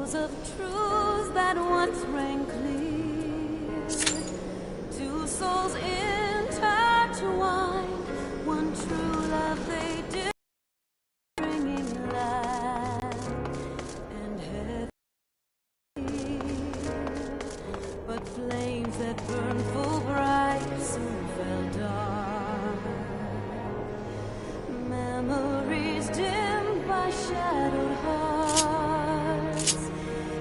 echoes of truths that once rang clear. Two souls intertwined, one true love they did, bringing light and heaven. But flames that burned full bright soon fell dark. Memories dimmed by shadowed hearts.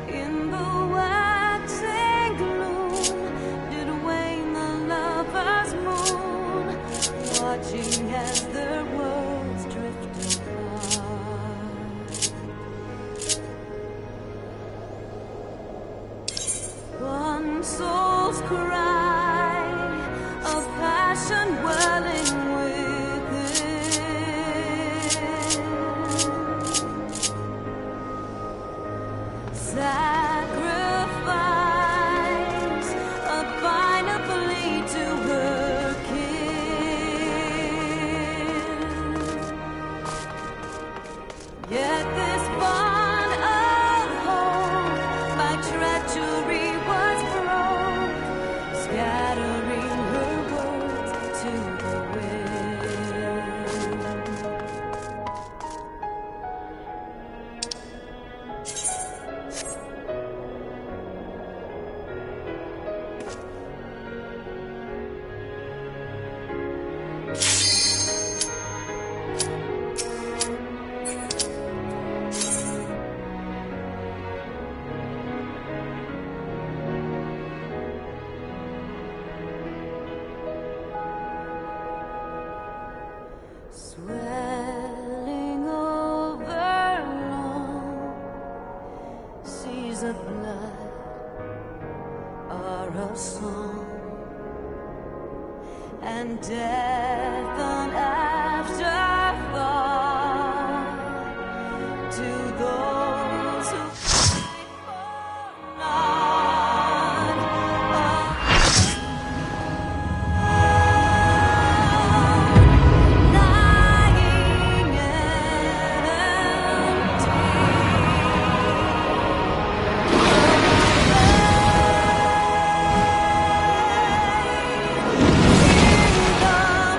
In the waxing gloom did wane the lover's moon, watching as their worlds drift apart. One soul's cry of passion welling within. Sacrifice a final plea to her kin. Yet this bond of hope by treachery was broke, scattering her words to the wind. Swelling over long seas of blood are a song, and death an afterthought to those who fight for naught. Lying empty. In the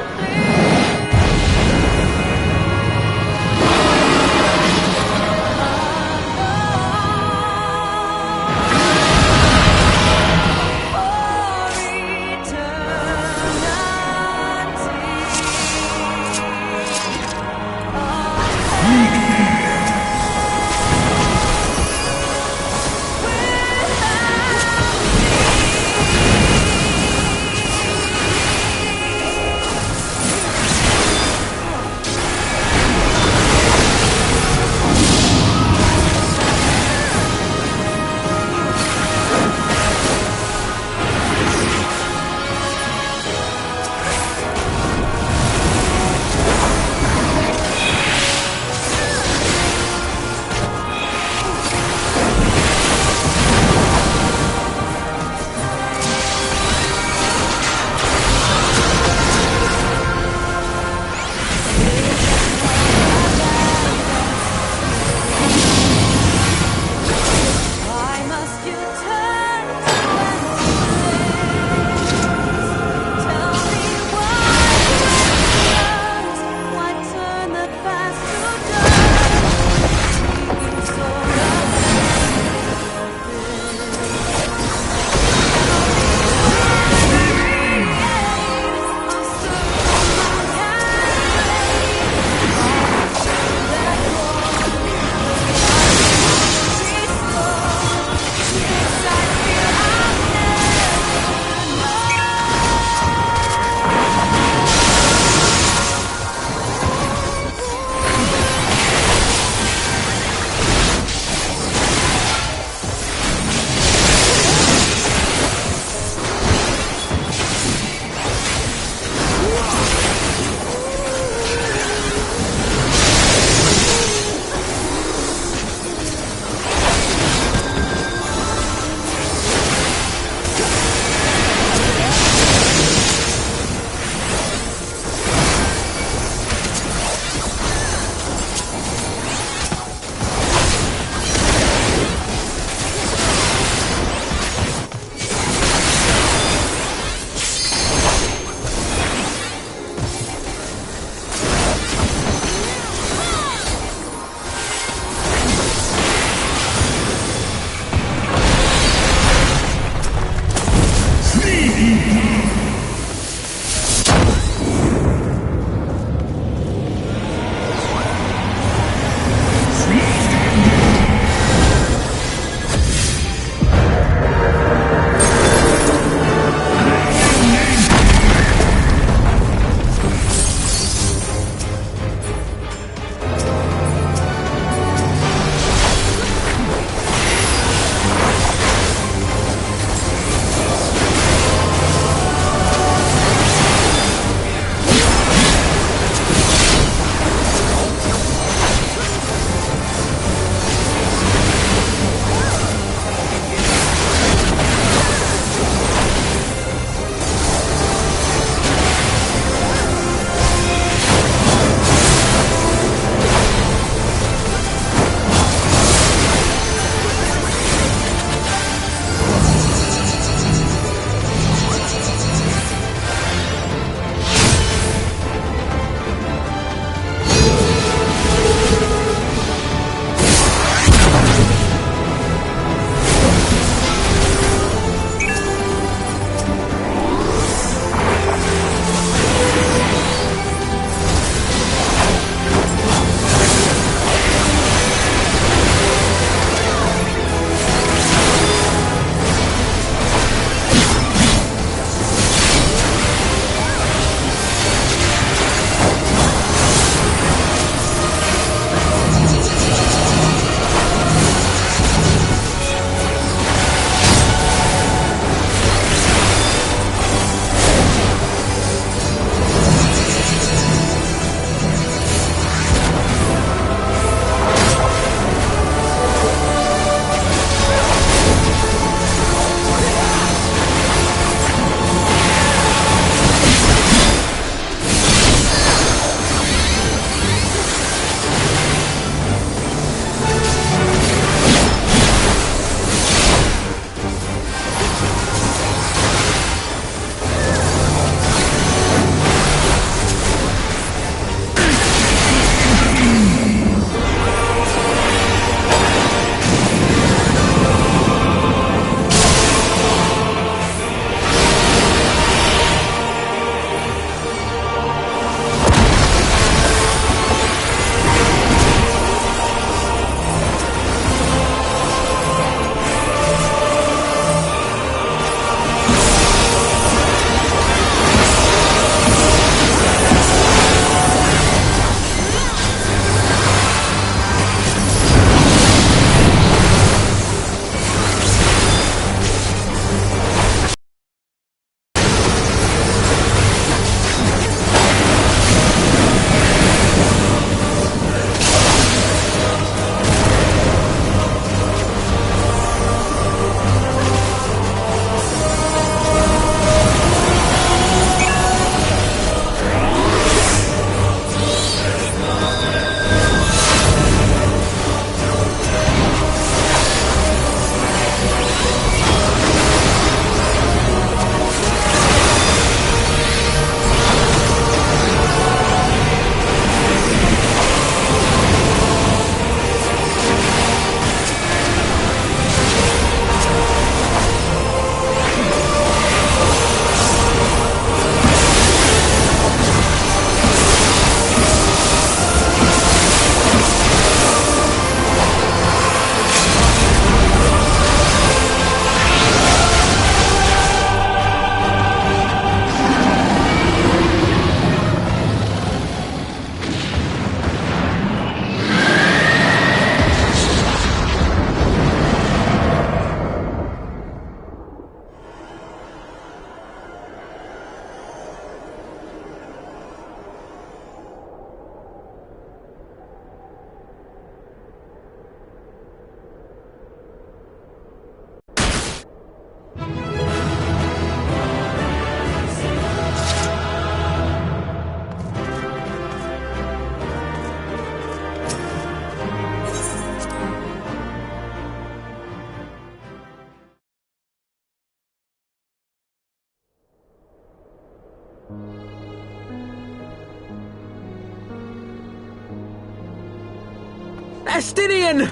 Estinian!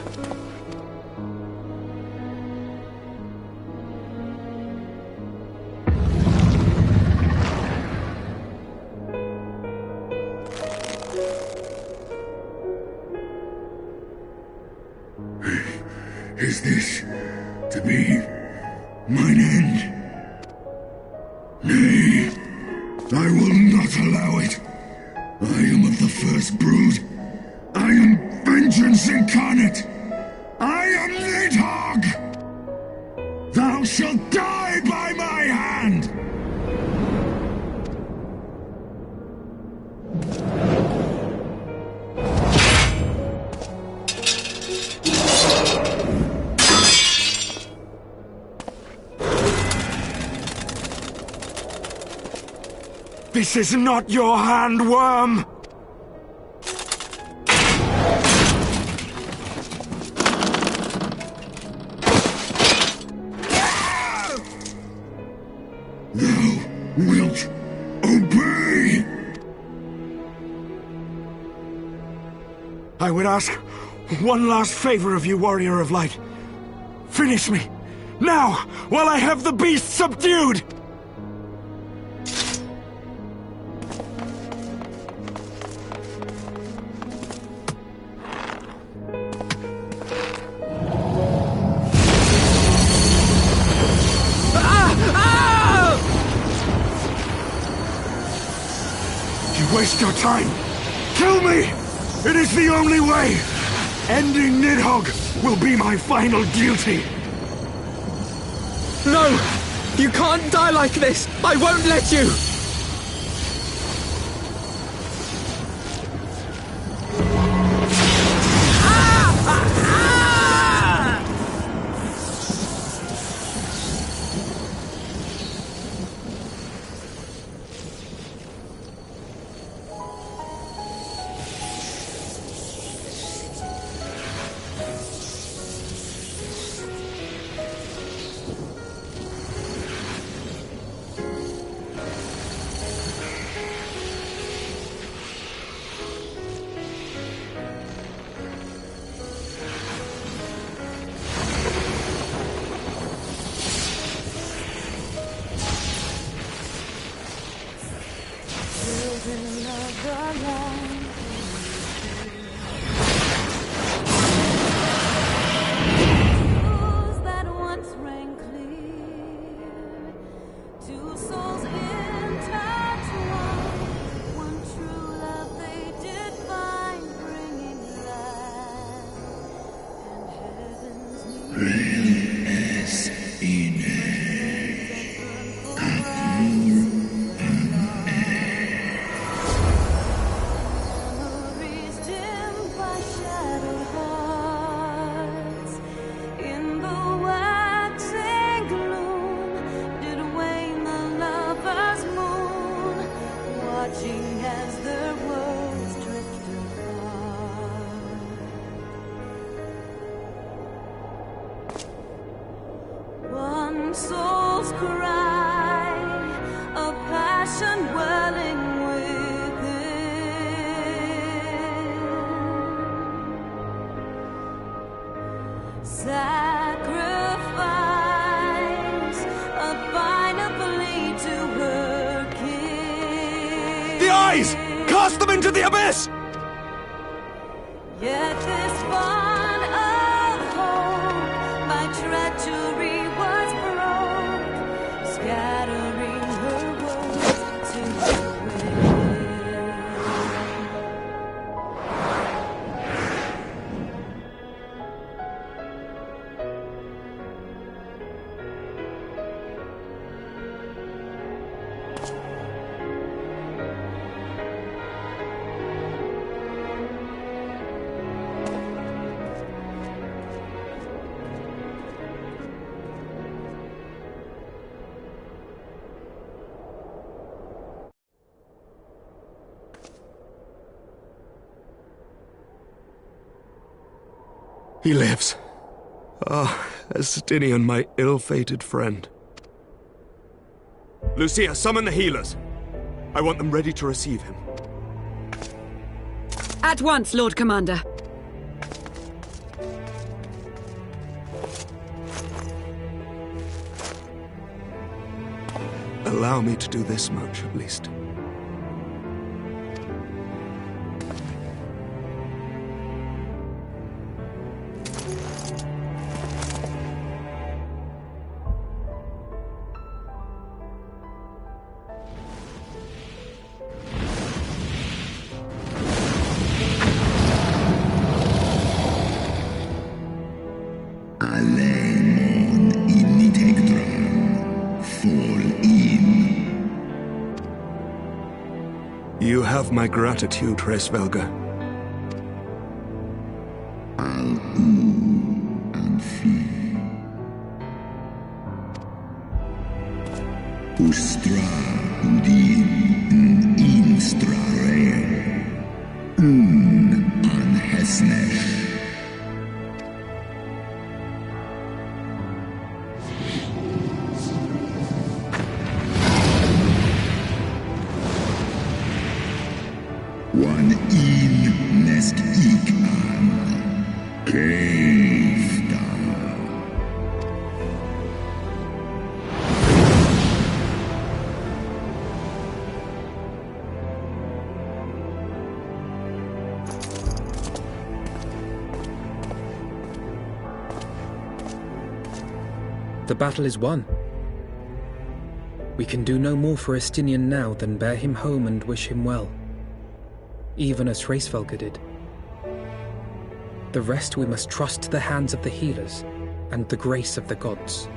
Is this to be mine end? Nay, I will not allow it. I am of the first brood. I am vengeance incarnate. I am Nidhogg! Thou shalt die by my hand! This is not your hand, worm! Thou wilt obey! I would ask one last favor of you, Warrior of Light. Finish me, now, while I have the beast subdued! Waste your time! Kill me! It is the only way! Ending Nidhogg will be my final duty! No! You can't die like this! I won't let you! Soul's cry, a passion welling within. Sacrifice, a final plea to her king. The eyes! Cast them into the abyss! Yet this fun of hope, my treachery was broke, scattering her words to the He lives. Ah, Estinian, my ill-fated friend. Lucia, summon the healers. I want them ready to receive him. At once, Lord Commander. Allow me to do this much, at least. You have my gratitude, Ffxiv. and Ffxiv. Ustra udin instra reo. An hesnesh. One in nest ik an keifta. The battle is won. We can do no more for Estinian now than bear him home and wish him well, even as Ffxiv did. The rest we must trust to the hands of the healers and the grace of the gods.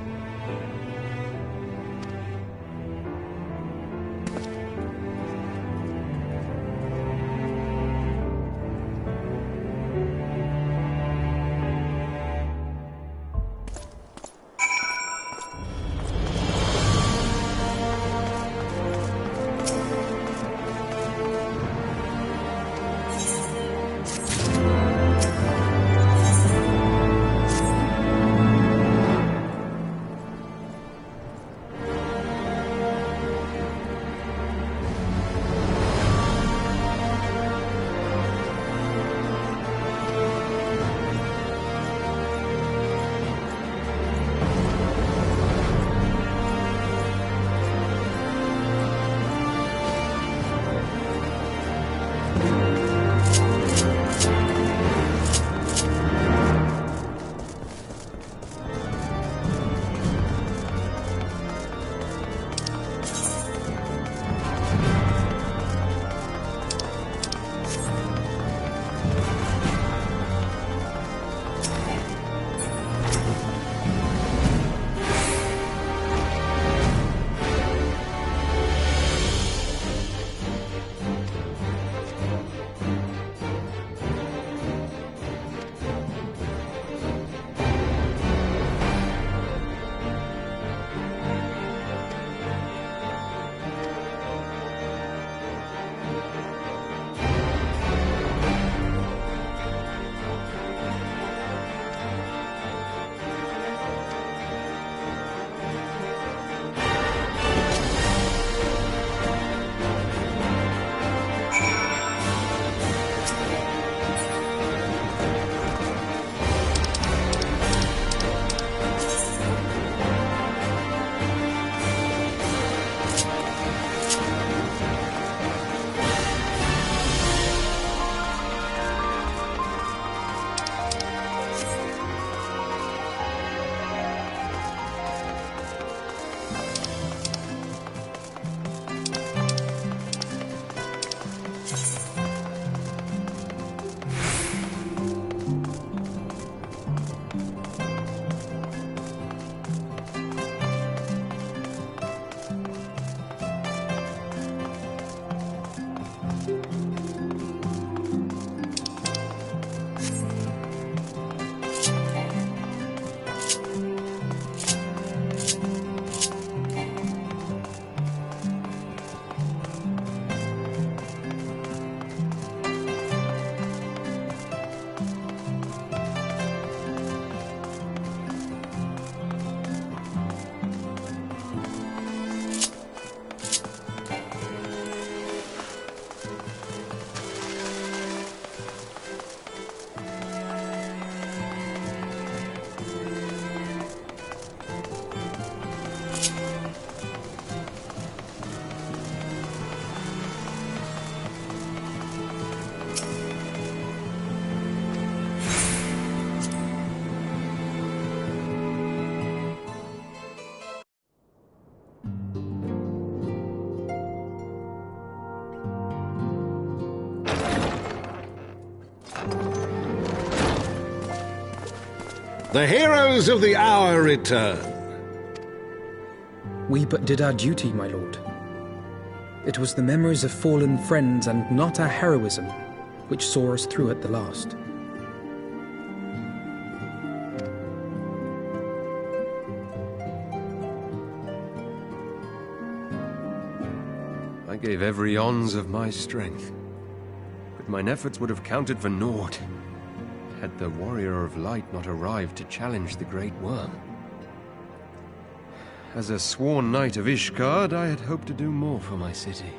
The heroes of the hour return. We but did our duty, my lord. It was the memories of fallen friends and not our heroism which saw us through at the last. I gave every ounce of my strength, but mine efforts would have counted for naught had the Warrior of Light not arrived to challenge the Great Worm. As a sworn knight of Ishgard, I had hoped to do more for my city.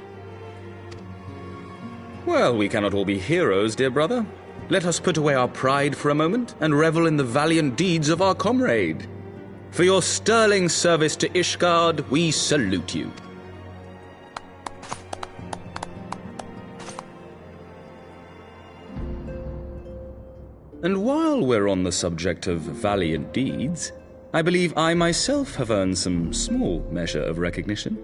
Well, we cannot all be heroes, dear brother. Let us put away our pride for a moment and revel in the valiant deeds of our comrade. For your sterling service to Ishgard, we salute you. And while we're on the subject of valiant deeds, I believe I myself have earned some small measure of recognition.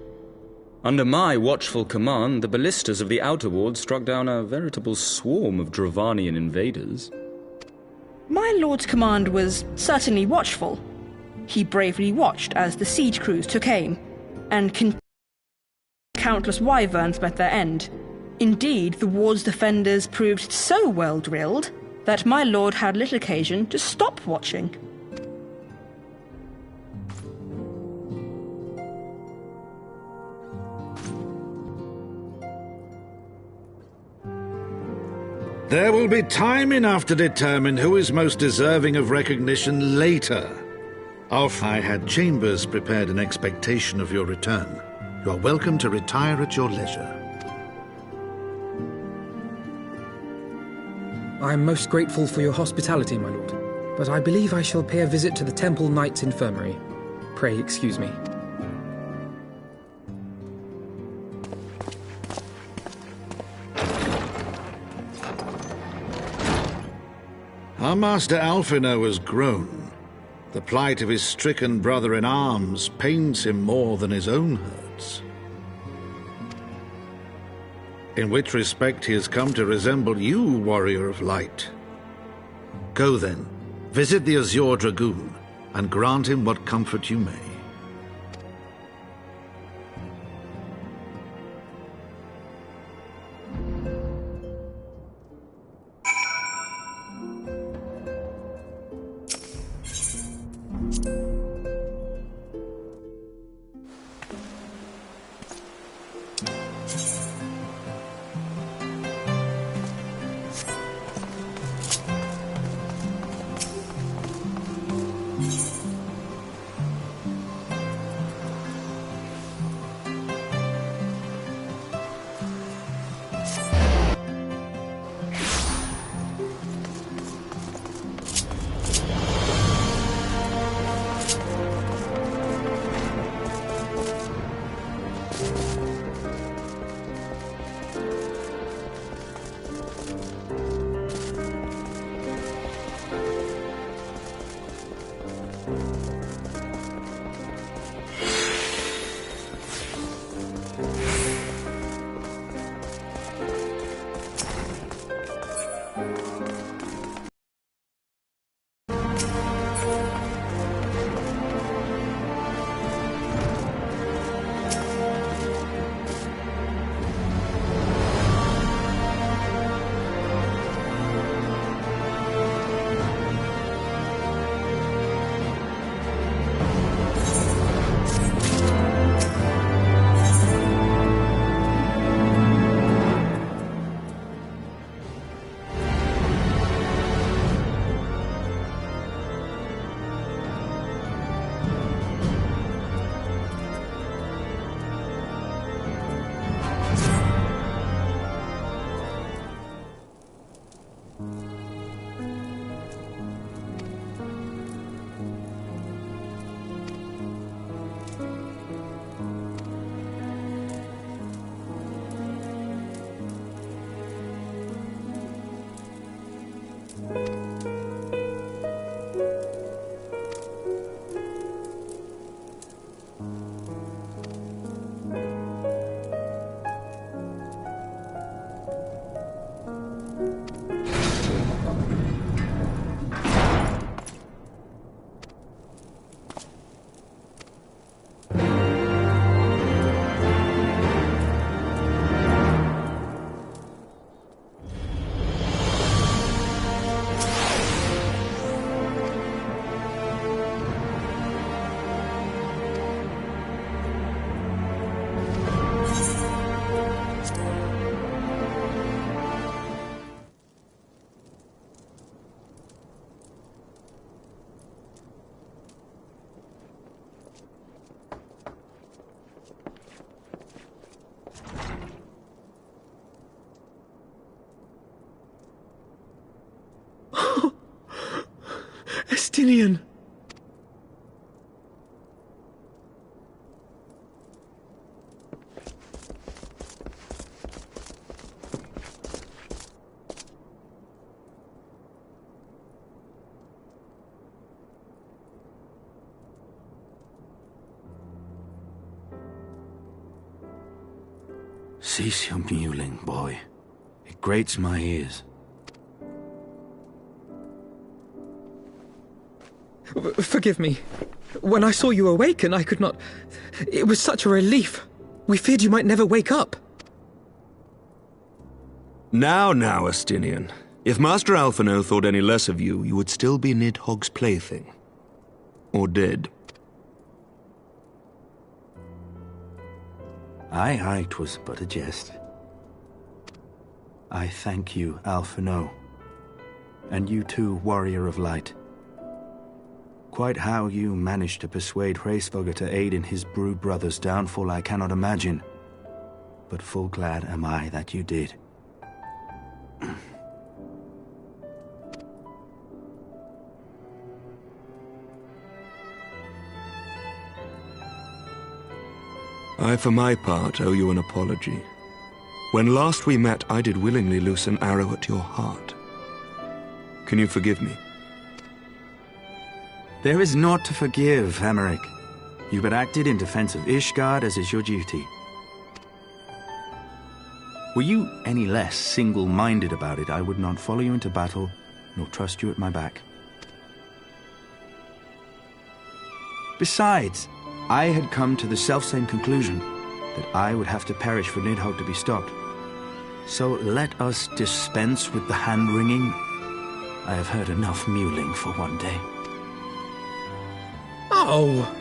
Under my watchful command, the ballistas of the Outer Ward struck down a veritable swarm of Dravanian invaders. My lord's command was certainly watchful. He bravely watched as the siege crews took aim, and countless wyverns met their end. Indeed, the ward's defenders proved so well drilled that my lord had little occasion to stop watching. There will be time enough to determine who is most deserving of recognition later. I had chambers prepared in expectation of your return. You are welcome to retire at your leisure. I am most grateful for your hospitality, my lord, but I believe I shall pay a visit to the Temple Knight's Infirmary. Pray excuse me. Our master Alphino has grown. The plight of his stricken brother-in-arms pains him more than his own hurts. In which respect he has come to resemble you, Warrior of Light. Go then, visit the Azure Dragoon, and grant him what comfort you may. Estinian! Cease your mewling, boy. It grates my ears. Forgive me. When I saw you awaken, I could not... It was such a relief. We feared you might never wake up. Now, Estinian. If Master Alphino thought any less of you, you would still be Nidhogg's plaything. Or dead. Aye, 'twas but a jest. I thank you, Alphino. And you too, Warrior of Light. Quite how you managed to persuade Ffxiv to aid in his brood brother's downfall I cannot imagine. But full glad am I that you did. I, for my part, owe you an apology. When last we met, I did willingly loose an arrow at your heart. Can you forgive me? There is naught to forgive, Hameric. You but acted in defense of Ishgard as is your duty. Were you any less single-minded about it, I would not follow you into battle, nor trust you at my back. Besides, I had come to the selfsame conclusion, that I would have to perish for Nidhogg to be stopped. So let us dispense with the hand-wringing. I have heard enough mewling for one day. Oh!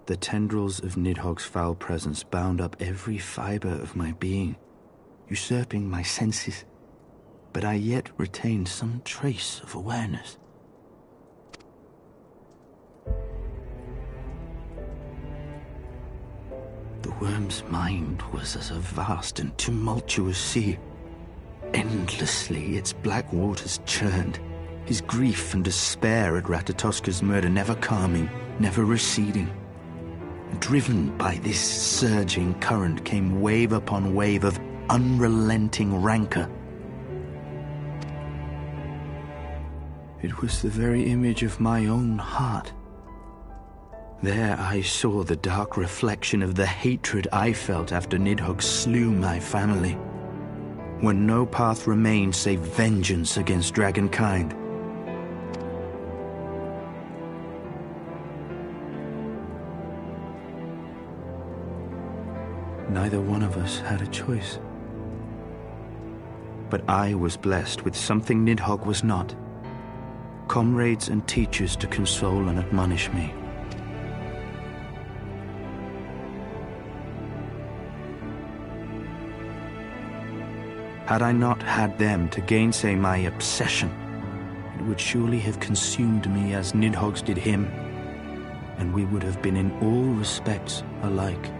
The tendrils of Nidhogg's foul presence bound up every fiber of my being, usurping my senses, but I yet retained some trace of awareness. The worm's mind was as a vast and tumultuous sea. Endlessly its black waters churned, his grief and despair at Ratatoska's murder never calming, never receding. Driven by this surging current came wave upon wave of unrelenting rancor. It was the very image of my own heart. There I saw the dark reflection of the hatred I felt after Nidhogg slew my family, when no path remained save vengeance against dragonkind. Neither one of us had a choice. But I was blessed with something Nidhogg was not. Comrades and teachers to console and admonish me. Had I not had them to gainsay my obsession, it would surely have consumed me as Nidhogg's did him, and we would have been in all respects alike.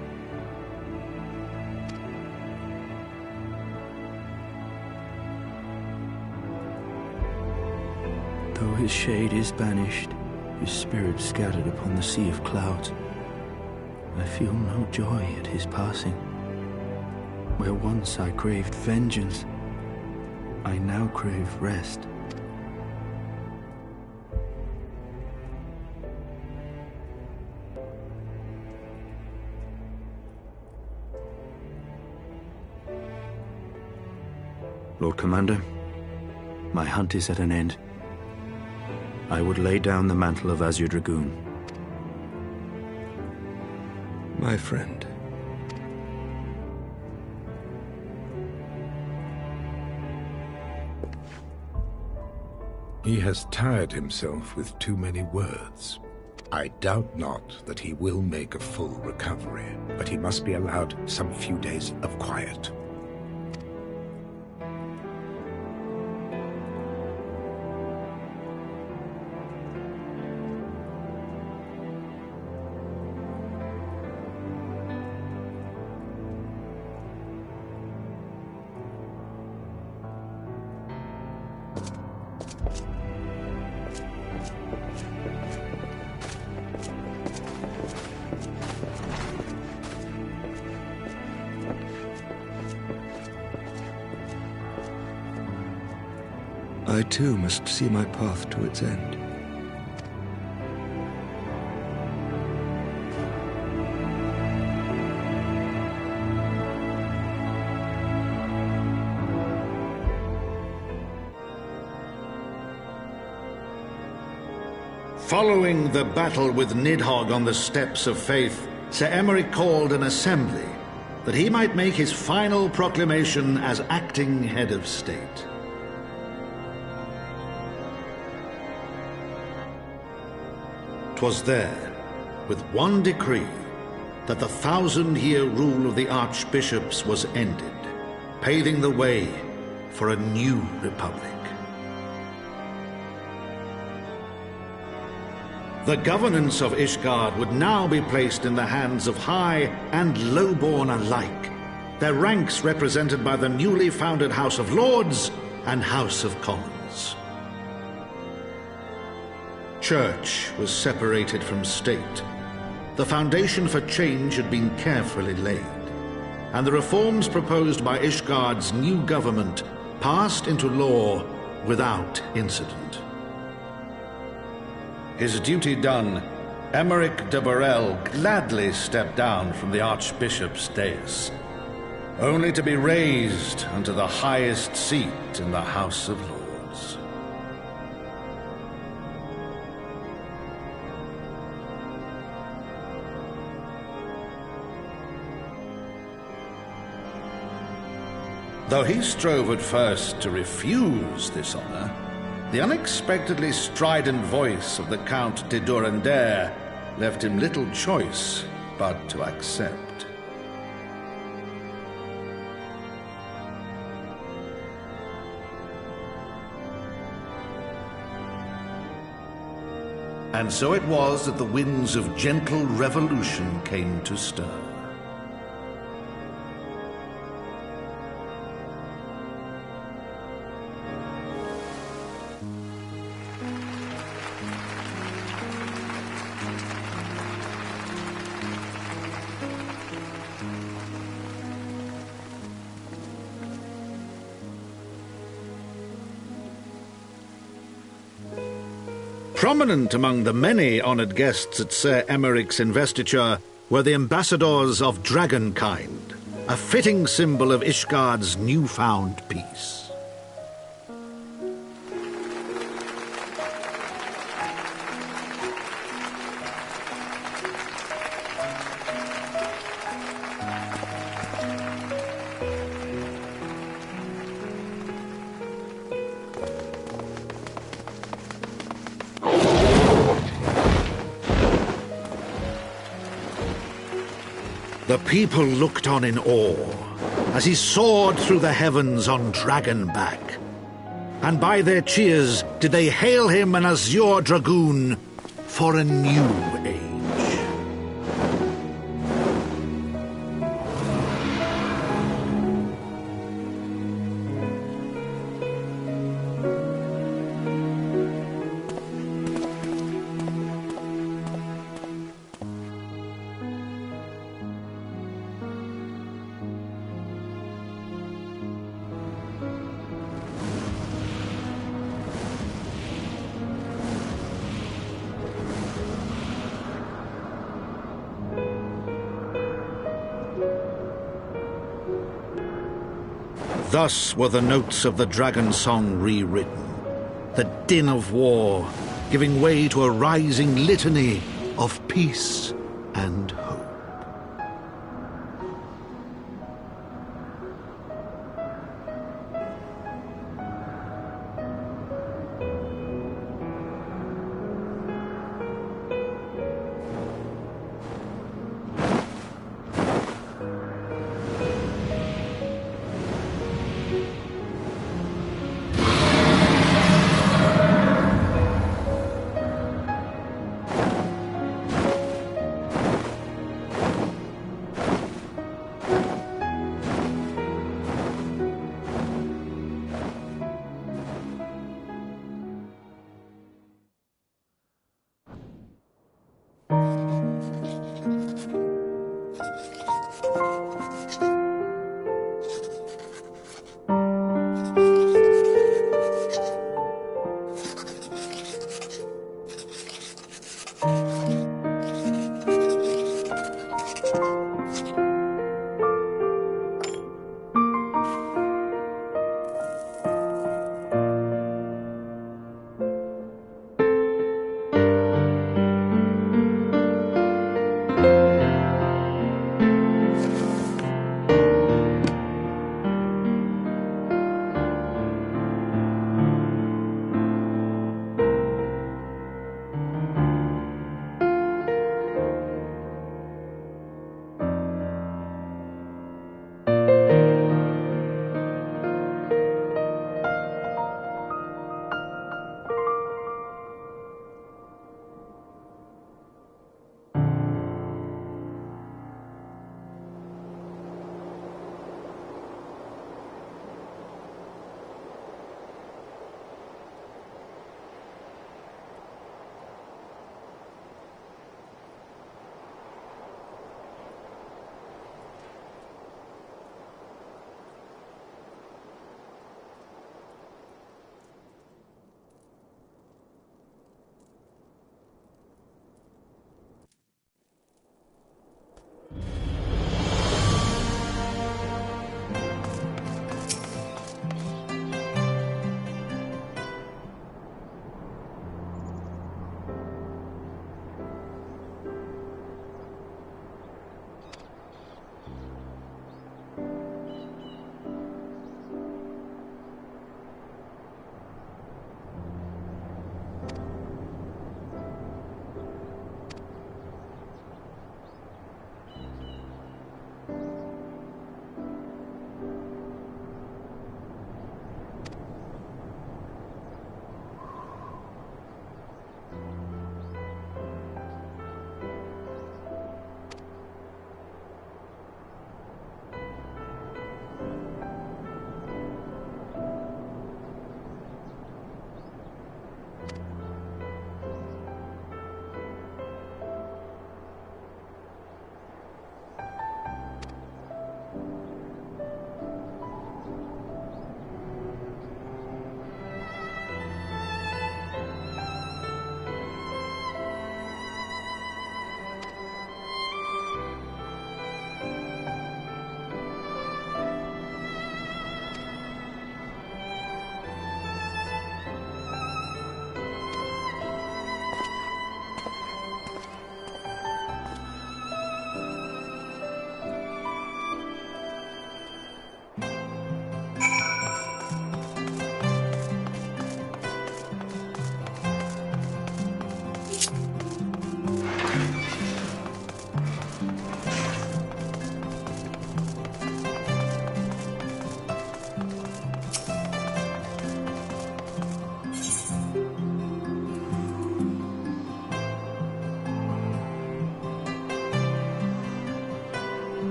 Though his shade is banished, his spirit scattered upon the sea of clouds, I feel no joy at his passing. Where once I craved vengeance, I now crave rest. Lord Commander, my hunt is at an end. I would lay down the mantle of Azure Dragoon. My friend. He has tired himself with too many words. I doubt not that he will make a full recovery, but he must be allowed some few days of quiet. I too must see my path to its end. Following the battle with Nidhogg on the steps of Faith, Sir Emeric called an assembly that he might make his final proclamation as acting head of state. 'Twas there, with one decree, that the 1,000-year rule of the archbishops was ended, paving the way for a new republic. The governance of Ishgard would now be placed in the hands of high and lowborn alike, their ranks represented by the newly founded House of Lords and House of Commons. Church was separated from state. The foundation for change had been carefully laid, and the reforms proposed by Ishgard's new government passed into law without incident. His duty done, Emeric de Burrell gladly stepped down from the Archbishop's dais, only to be raised unto the highest seat in the House of Lords. Though he strove at first to refuse this honor, the unexpectedly strident voice of the Count de Durandare left him little choice but to accept. And so it was that the winds of gentle revolution came to stir. Prominent among the many honoured guests at Sir Emeric's investiture were the ambassadors of Dragonkind, a fitting symbol of Ishgard's newfound peace. The people looked on in awe as he soared through the heavens on Dragonback, and by their cheers did they hail him an azure dragoon for a new age. Thus were the notes of the dragon song rewritten, the din of war giving way to a rising litany of peace and hope.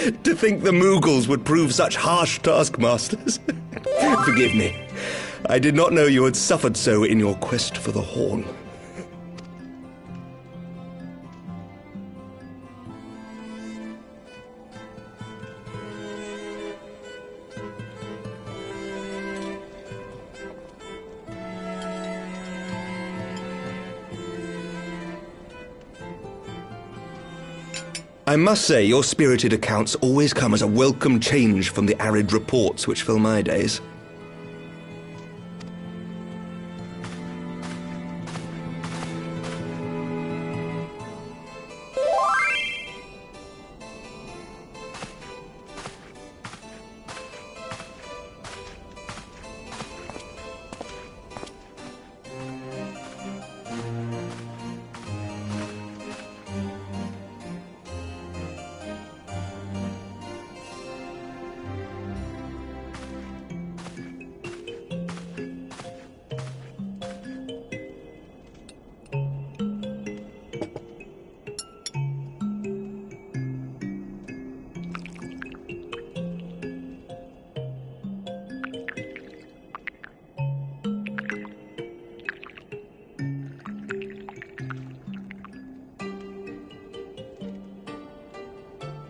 To think the Mughals would prove such harsh taskmasters. Forgive me. I did not know you had suffered so in your quest for the Horn. I must say, your spirited accounts always come as a welcome change from the arid reports which fill my days.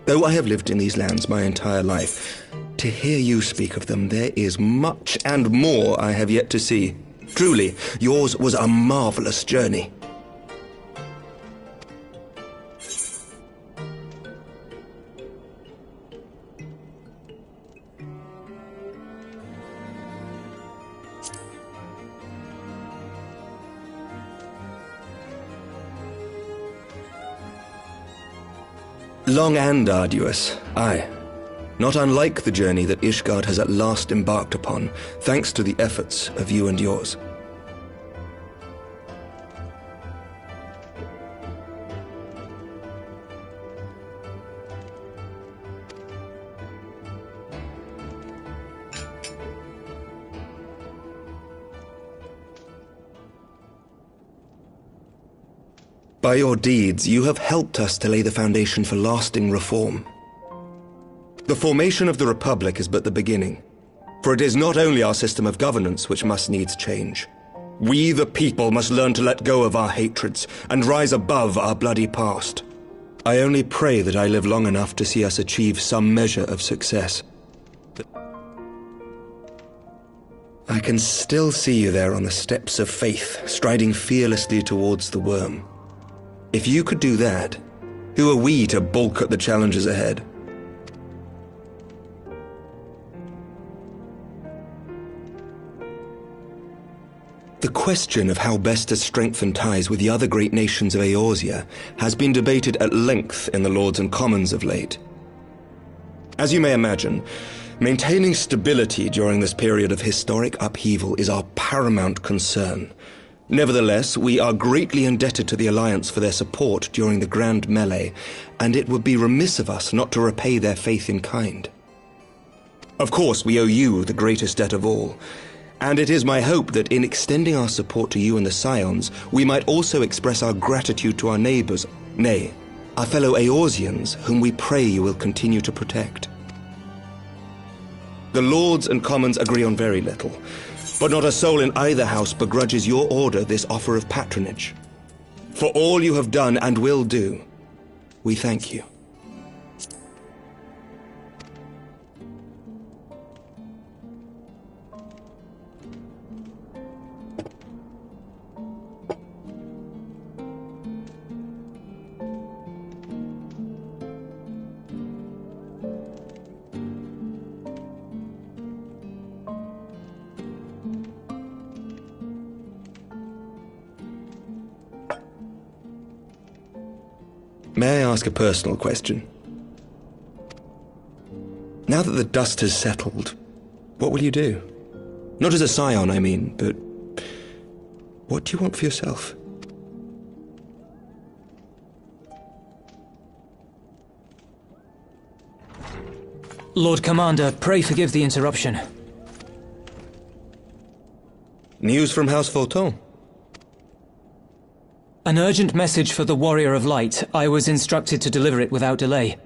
Though I have lived in these lands my entire life, to hear you speak of them, there is much and more I have yet to see. Truly, yours was a marvelous journey. Long and arduous, aye. Not unlike the journey that Ishgard has at last embarked upon, thanks to the efforts of you and yours. By your deeds, you have helped us to lay the foundation for lasting reform. The formation of the Republic is but the beginning, for it is not only our system of governance which must needs change. We, the people, must learn to let go of our hatreds and rise above our bloody past. I only pray that I live long enough to see us achieve some measure of success. I can still see you there on the steps of faith, striding fearlessly towards the worm. If you could do that, who are we to balk at the challenges ahead? The question of how best to strengthen ties with the other great nations of Eorzea has been debated at length in the Lords and Commons of late. As you may imagine, maintaining stability during this period of historic upheaval is our paramount concern. Nevertheless, we are greatly indebted to the Alliance for their support during the Grand Melee, and it would be remiss of us not to repay their faith in kind. Of course, we owe you the greatest debt of all, and it is my hope that in extending our support to you and the Scions, we might also express our gratitude to our neighbours, nay, our fellow Eorzeans, whom we pray you will continue to protect. The Lords and Commons agree on very little, but not a soul in either house begrudges your order this offer of patronage. For all you have done and will do, we thank you. May I ask a personal question? Now that the dust has settled, what will you do? Not as a scion, I mean, but what do you want for yourself? Lord Commander, pray forgive the interruption. News from House Fulton? An urgent message for the Warrior of Light. I was instructed to deliver it without delay.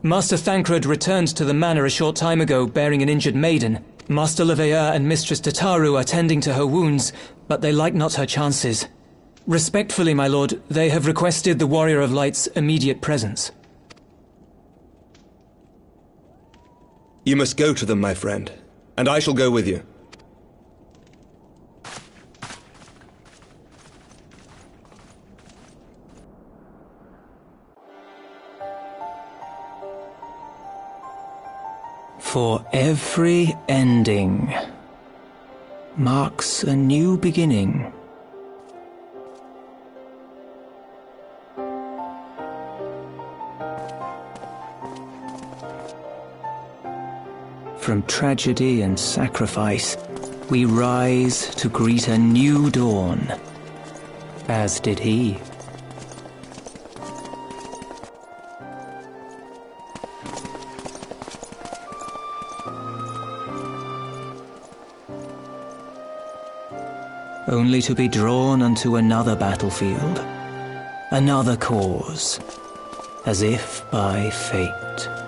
Master Thancred returned to the manor a short time ago bearing an injured maiden. Master Leveilleur and Mistress Tataru are tending to her wounds, but they like not her chances. Respectfully, my lord, they have requested the Warrior of Light's immediate presence. You must go to them, my friend, and I shall go with you. For every ending marks a new beginning. From tragedy and sacrifice, we rise to greet a new dawn, as did he. Only to be drawn unto another battlefield, another cause, as if by fate.